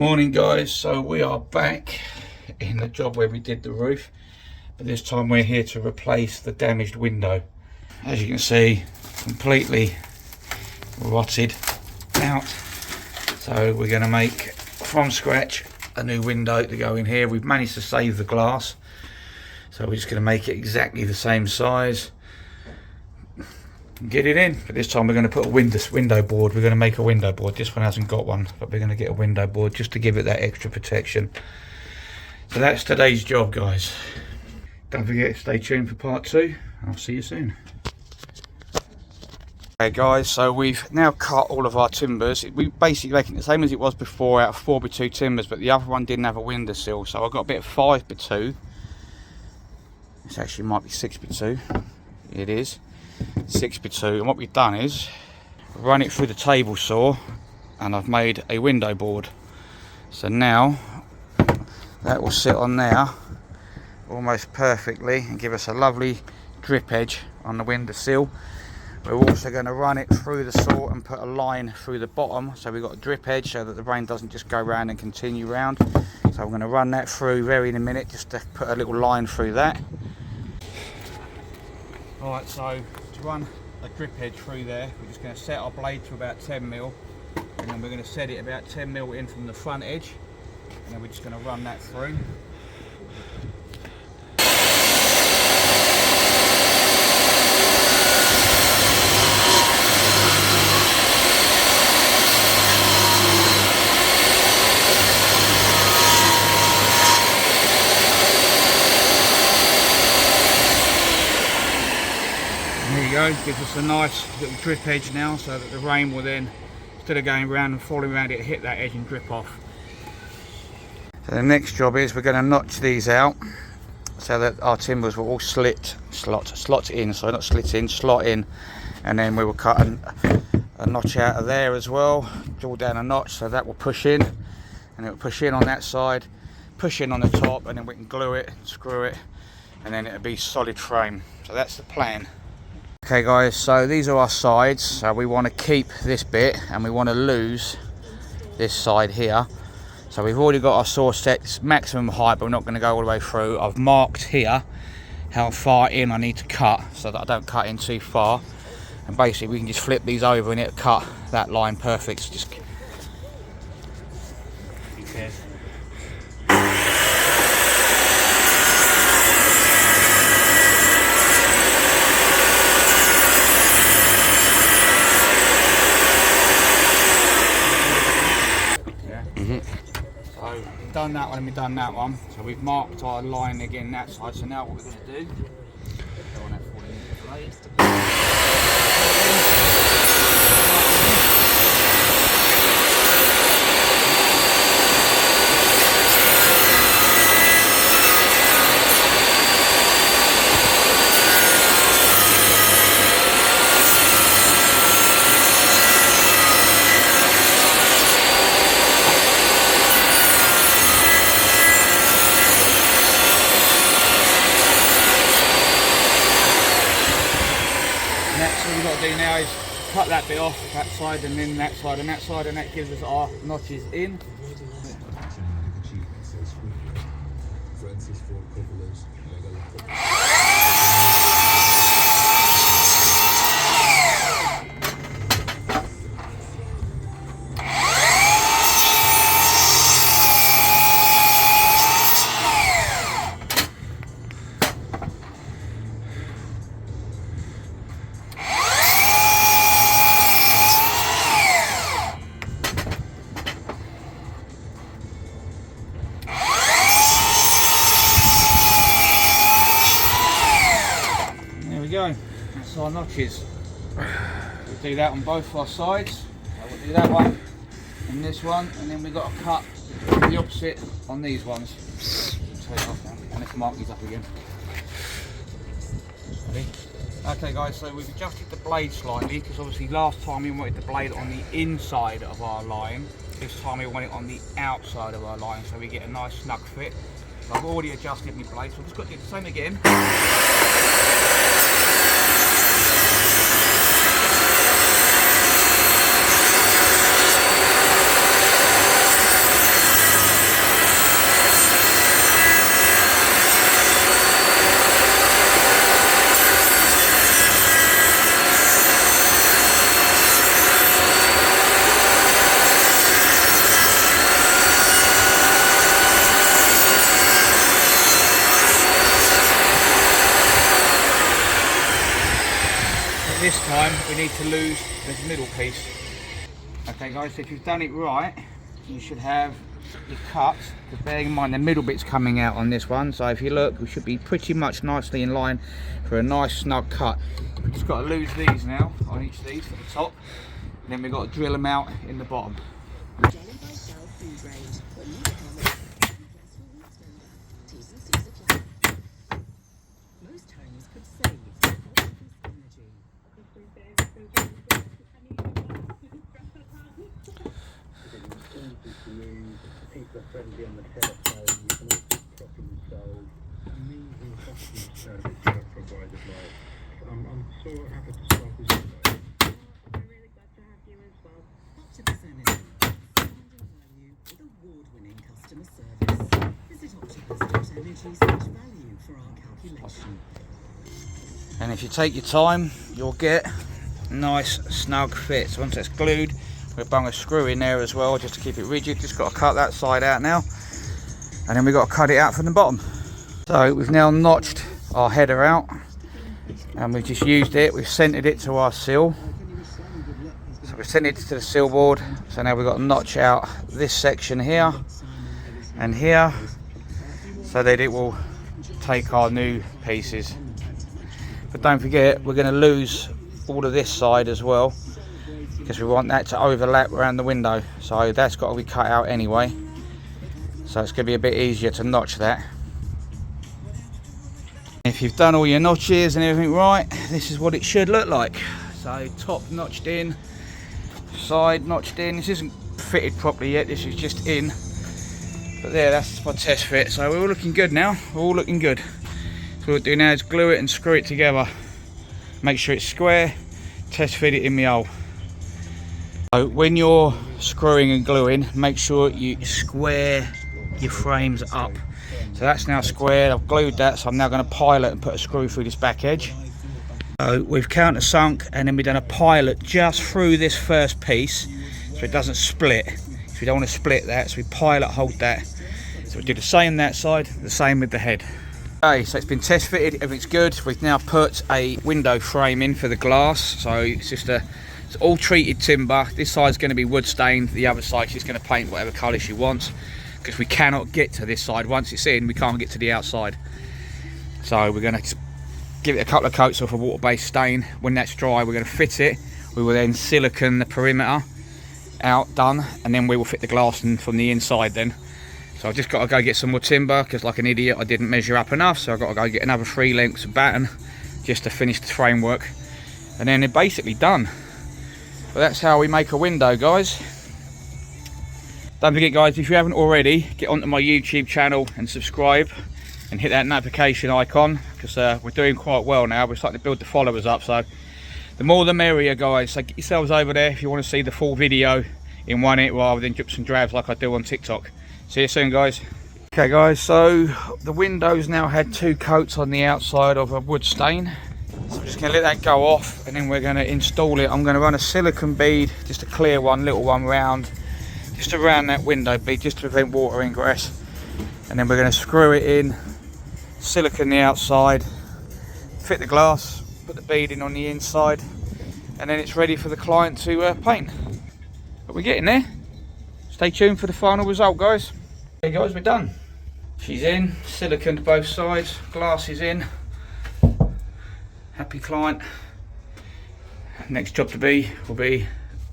Morning guys, so we are back in the job where we did the roof, but this time we're here to replace the damaged window. As you can see, completely rotted out, so we're going to make from scratch a new window to go in here. We've managed to save the glass, so we're just going to make it exactly the same size and get it in. But this time we're going to put a window board. We're going to make a window board. This one hasn't got one, but we're going to get a window board just to give it that extra protection. So that's today's job, guys. Don't forget to stay tuned for part 2. I'll see you soon. Okay guys, so we've now cut all of our timbers. We basically making it the same as it was before, out of 4x2 timbers, but the other one didn't have a window sill, so I've got a bit of 5x2. This actually might be 6x2. It is 6x2, and what we've done is run it through the table saw and I've made a window board. So now that will sit on there almost perfectly and give us a lovely drip edge on the window sill. We're also going to run it through the saw and put a line through the bottom, so we've got a drip edge so that the rain doesn't just go round and continue round. So I'm going to run that through in a minute, just to put a little line through that. Alright, so to run a drip edge through there, we're just going to set our blade to about 10mm, and then we're going to set it about 10mm in from the front edge, and then we're just going to run that through. There you go, gives us a nice little drip edge now, so that the rain will then, instead of going around and falling around it, hit that edge and drip off. So the next job is we're going to notch these out so that our timbers will all slot in, so not slit in, slot in, and then we will cut a notch out of there as well, draw down a notch so that will push in, and it will push in on that side, push in on the top, and then we can glue it, screw it, and then it'll be solid frame. So that's the plan. Okay guys, so these are our sides. So we want to keep this bit and we want to lose this side here. So we've already got our saw set maximum height, but we're not going to go all the way through. I've marked here how far in I need to cut so that I don't cut in too far, and basically we can just flip these over and it'll cut that line perfect. So just be careful. So we've done that one and we've done that one. So we've marked our line again that side. So now what we're going to do, go on that 40mm blade. Next, all we've got to do now is cut that bit off, that side and then that side and that side, and that gives us our notches in. Go. That's our notches. We'll do that on both our sides. So we'll do that one and this one, and then we've got to cut the opposite on these ones. Take it off now, and let's mark these up again. Ready? Okay guys, so we've adjusted the blade slightly, because obviously last time we wanted the blade on the inside of our line. This time we want it on the outside of our line, so we get a nice snug fit. So I've already adjusted my blade, so I've just got to do the same again. this time we need to lose this middle piece. Okay guys, so if you've done it right, you should have your cuts, because bearing in mind the middle bit's coming out on this one, so if you look, we should be pretty much nicely in line for a nice snug cut. We've just got to lose these now, on each of these at the top, and then we've got to drill them out in the bottom. Friendly on the telephone, you can also problem solve. Amazing customer service you have provided, like. I'm so happy to start with you. I'm really glad to have you as well. Optimus Energy, expanding value with award-winning customer service. Visit optimus.energy/value for our calculation. And if you take your time, you'll get a nice snug fit. So once it's glued, we'll bung a screw in there as well, just to keep it rigid. Just got to cut that side out now, and then we've got to cut it out from the bottom. So we've now notched our header out, and we've just used it, we've centered it to our sill. So we've centered it to the sill board, so now we've got to notch out this section here and here, so that it will take our new pieces. But don't forget, we're going to lose all of this side as well, because we want that to overlap around the window, so that's got to be cut out anyway, so it's going to be a bit easier to notch that. If you've done all your notches and everything right, this is what it should look like. So top notched in, side notched in. This isn't fitted properly yet, this is just in, but there, that's my test fit. So we're all looking good now, we're all looking good. So what we'll do now is glue it and screw it together, make sure it's square, test fit it in my hole. So when you're screwing and gluing, make sure you square your frames up. So that's now squared, I've glued that, so I'm now going to pilot and put a screw through this back edge. So we've countersunk, and then we've done a pilot just through this first piece, so it doesn't split. So we don't want to split that, so we pilot hold that. So we do the same that side, the same with the head. Okay, so it's been test fitted, everything's good. We've now put a window frame in for the glass, so it's just it's all treated timber. This side's going to be wood stained, the other side she's going to paint whatever colour she wants, because we cannot get to this side. Once it's in, we can't get to the outside. So we're going to give it a couple of coats of a water-based stain. When that's dry, we're going to fit it. We will then silicone the perimeter out, done, and then we will fit the glass in from the inside then. So I've just got to go get some more timber, because like an idiot I didn't measure up enough, so I've got to go get another 3 lengths of batten just to finish the framework, and then they're basically done. But that's how we make a window, guys. Don't forget, guys, if you haven't already, get onto my YouTube channel and subscribe and hit that notification icon, because we're doing quite well now. We're starting to build the followers up, so the more the merrier, guys. So get yourselves over there if you want to see the full video in one hit rather than drips and drabs like I do on TikTok. See you soon, guys. Okay, guys, so the window's now had 2 coats on the outside of a wood stain. So I'm just going to let that go off, and then we're going to install it. I'm going to run a silicone bead, just a clear one, little one round, just around that window bead, just to prevent water ingress. And then we're going to screw it in, silicone the outside, fit the glass, put the bead in on the inside, and then it's ready for the client to paint. But we're getting there. Stay tuned for the final result, guys. Okay, guys, we're done. She's in, siliconed both sides, glass is in. Happy client. Next job to be will be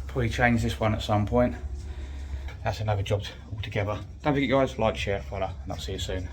probably change this one at some point. That's another job altogether. Don't forget, guys, like, share, follow, and I'll see you soon.